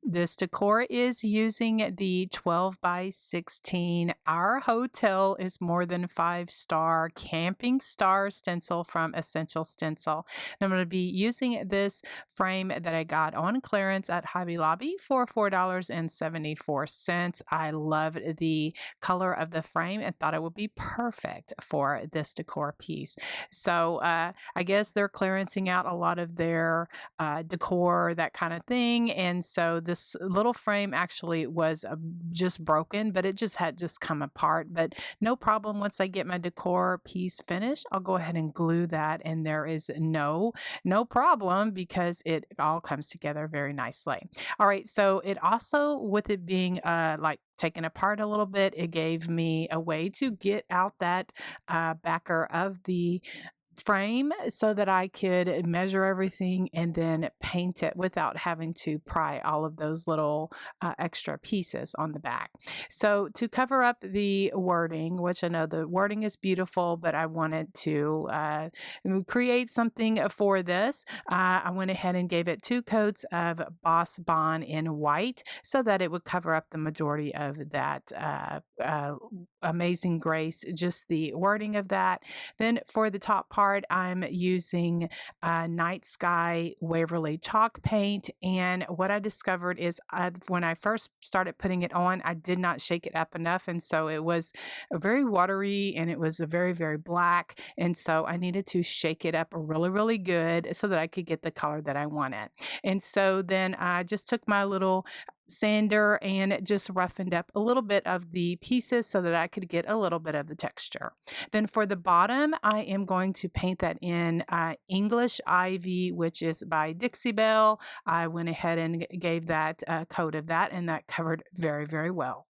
This decor is using the 12 by 16. Our hotel is more than 5-star camping star stencil from Essential Stencil. And I'm going to be using this frame that I got on clearance at Hobby Lobby for $4.74. I loved the color of the frame and thought it would be perfect for this decor piece. So I guess they're clearancing out a lot of their decor, that kind of thing. And so this little frame actually was just broken, but it just had just come apart. But no problem. Once I get my decor piece finished, I'll go ahead and glue that, and there is no problem because it all comes together very nicely. All right, so it also, with it being like taken apart a little bit, it gave me a way to get out that backer of the frame so that I could measure everything and then paint it without having to pry all of those little extra pieces on the back. So to cover up the wording, which I know the wording is beautiful, but I wanted to create something for this, I went ahead and gave it 2 coats of Boss Bond in white so that it would cover up the majority of that Amazing Grace, just the wording of that. Then for the top part, I'm using Night Sky Waverly chalk paint. And what I discovered is when I first started putting it on, I did not shake it up enough. And so it was very watery and it was very, very black. And so I needed to shake it up really, really good so that I could get the color that I wanted. And so then I just took my little sander and just roughened up a little bit of the pieces so that I could get a little bit of the texture. Then for the bottom, I am going to paint that in English Ivy, which is by Dixie Belle. I went ahead and gave that a coat of that, and that covered very, very well.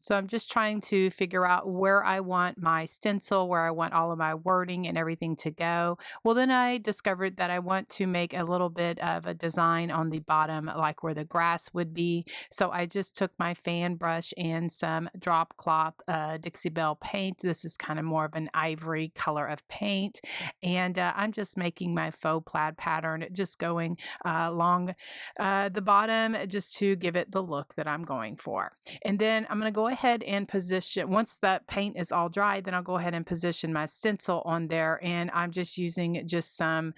So I'm just trying to figure out where I want my stencil, where I want all of my wording and everything to go. Well, then I discovered that I want to make a little bit of a design on the bottom, like where the grass would be. So I just took my fan brush and some drop cloth Dixie Belle paint. This is kind of more of an ivory color of paint. And I'm just making my faux plaid pattern, just going along the bottom just to give it the look that I'm going for. And then I'm going to go ahead and position, once that paint is all dry, then I'll go ahead and position my stencil on there. And I'm just using just some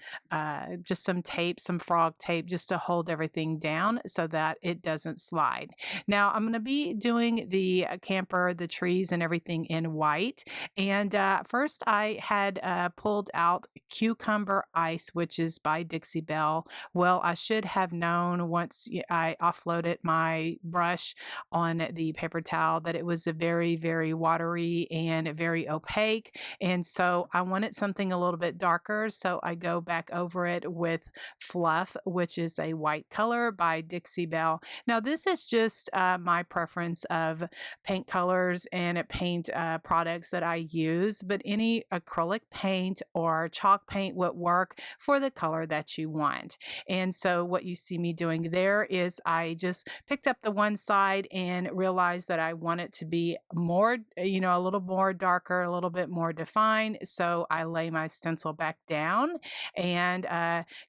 tape, some frog tape, just to hold everything down so that it doesn't slide. Now I'm going to be doing the camper, the trees and everything in white. And first I had pulled out Cucumber Ice, which is by Dixie Belle. Well, I should have known once I offloaded my brush on the paper towel that it was a very, very watery and very opaque. And so I wanted something a little bit darker. So I go back over it with Fluff, which is a white color by Dixie Belle. Now, this is just my preference of paint colors and paint products that I use, but any acrylic paint or chalk paint would work for the color that you want. And so what you see me doing there is I just picked up the one side and realized that I want it to be more, a little more darker, a little bit more defined. So I lay my stencil back down and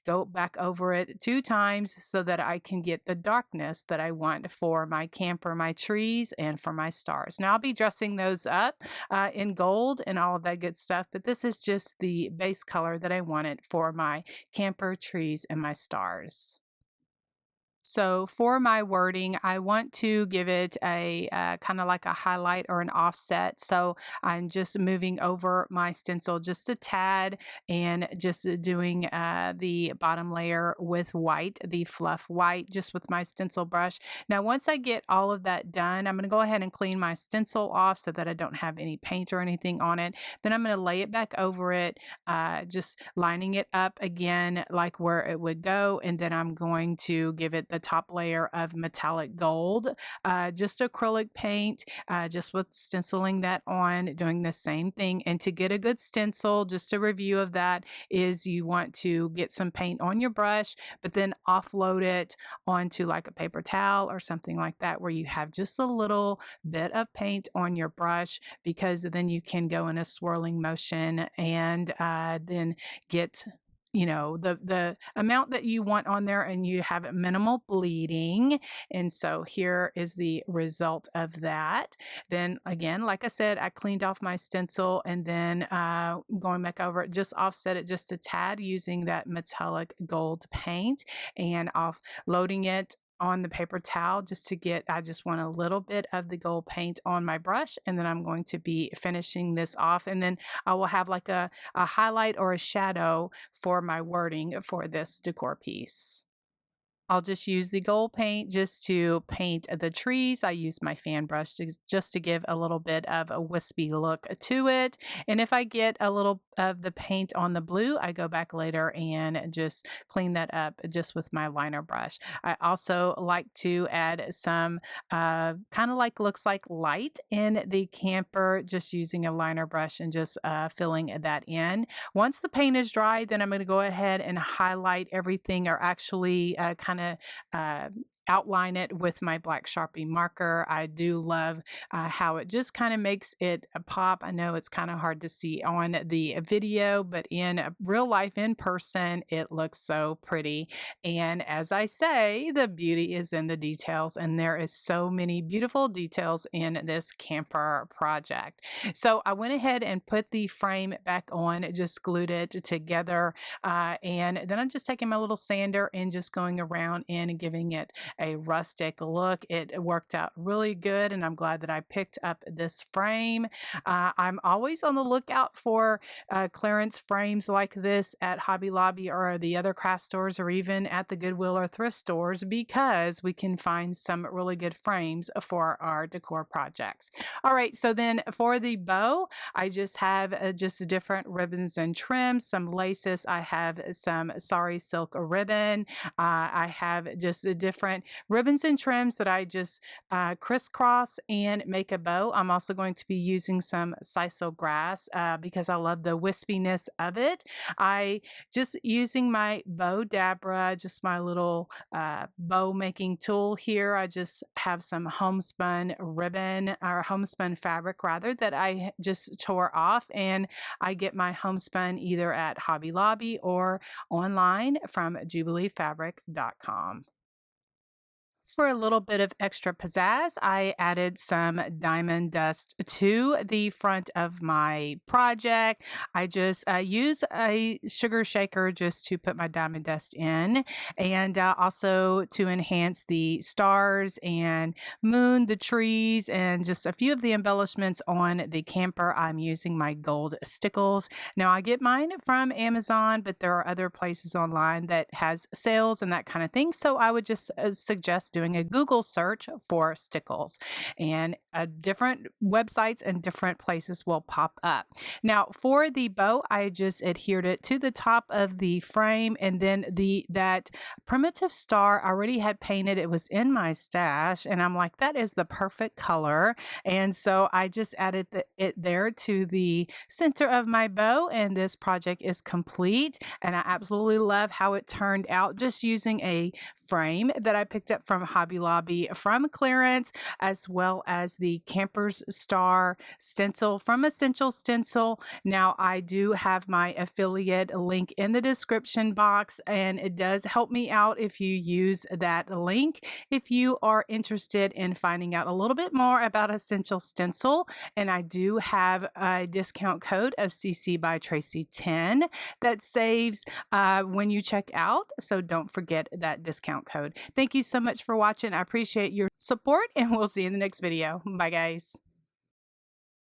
go back over it 2 times so that I can get the darkness that I want for my camper, my trees, and for my stars. Now I'll be dressing those up in gold and all of that good stuff, but this is just the base color that I wanted for my camper, trees, and my stars. So for my wording, I want to give it a kind of like a highlight or an offset. So I'm just moving over my stencil just a tad and just doing the bottom layer with white, the fluff white, just with my stencil brush. Now, once I get all of that done, I'm going to go ahead and clean my stencil off so that I don't have any paint or anything on it. Then I'm going to lay it back over it, just lining it up again like where it would go. And then I'm going to give it the top layer of metallic gold, just acrylic paint, just with stenciling that on, doing the same thing. And to get a good stencil, just a review of that is you want to get some paint on your brush, but then offload it onto like a paper towel or something like that, where you have just a little bit of paint on your brush, because then you can go in a swirling motion and then get the amount that you want on there, and you have minimal bleeding. And so here is the result of that. Then again, like I said, I cleaned off my stencil, and then going back over it, just offset it just a tad using that metallic gold paint, and off loading it on the paper towel just to get, I just want a little bit of the gold paint on my brush, and then I'm going to be finishing this off, and then I will have like a highlight or a shadow for my wording for this decor piece. I'll just use the gold paint just to paint the trees. I use my fan brush just to give a little bit of a wispy look to it. And if I get a little of the paint on the blue, I go back later and just clean that up just with my liner brush. I also like to add some kind of like looks like light in the camper, just using a liner brush and just filling that in. Once the paint is dry, then I'm going to go ahead and highlight everything, or actually kind of outline it with my black Sharpie marker. I do love how it just kind of makes it a pop. I know it's kind of hard to see on the video, but in real life, in person, it looks so pretty. And as I say, the beauty is in the details, and there is so many beautiful details in this camper project. So I went ahead and put the frame back on, just glued it together, and then I'm just taking my little sander and just going around and giving it a rustic look. It worked out really good, and I'm glad that I picked up this frame. I'm always on the lookout for clearance frames like this at Hobby Lobby or the other craft stores, or even at the Goodwill or thrift stores, because we can find some really good frames for our decor projects. All right, so then for the bow, I just have just different ribbons and trims, some laces. I have some sari silk ribbon. I have just different ribbons and trims that I just crisscross and make a bow. I'm also going to be using some sisal grass because I love the wispiness of it. I just using my bow dabra, just my little bow making tool here. I just have some homespun ribbon, or homespun fabric rather, that I just tore off, and I get my homespun either at Hobby Lobby or online from jubileefabric.com. For a little bit of extra pizzazz, I added some diamond dust to the front of my project. I just use a sugar shaker just to put my diamond dust in, and also to enhance the stars and moon, the trees, and just a few of the embellishments on the camper. I'm using my gold stickles. Now, I get mine from Amazon, but there are other places online that has sales and that kind of thing. So I would just suggest doing a Google search for stickles, and different websites and different places will pop up. Now, for the bow, I just adhered it to the top of the frame, and then that primitive star I already had painted. It was in my stash, and I'm like, that is the perfect color. And so I just added it there to the center of my bow, and this project is complete. And I absolutely love how it turned out, just using a frame that I picked up from Hobby Lobby from clearance, as well as the Camper's Star stencil from Essential Stencil. Now, I do have my affiliate link in the description box, and it does help me out if you use that link. If you are interested in finding out a little bit more about Essential Stencil, and I do have a discount code of CC by Tracy 10 that saves when you check out. So don't forget that discount code. Thank you so much for watching. I appreciate your support, and we'll see you in the next video. Bye, guys.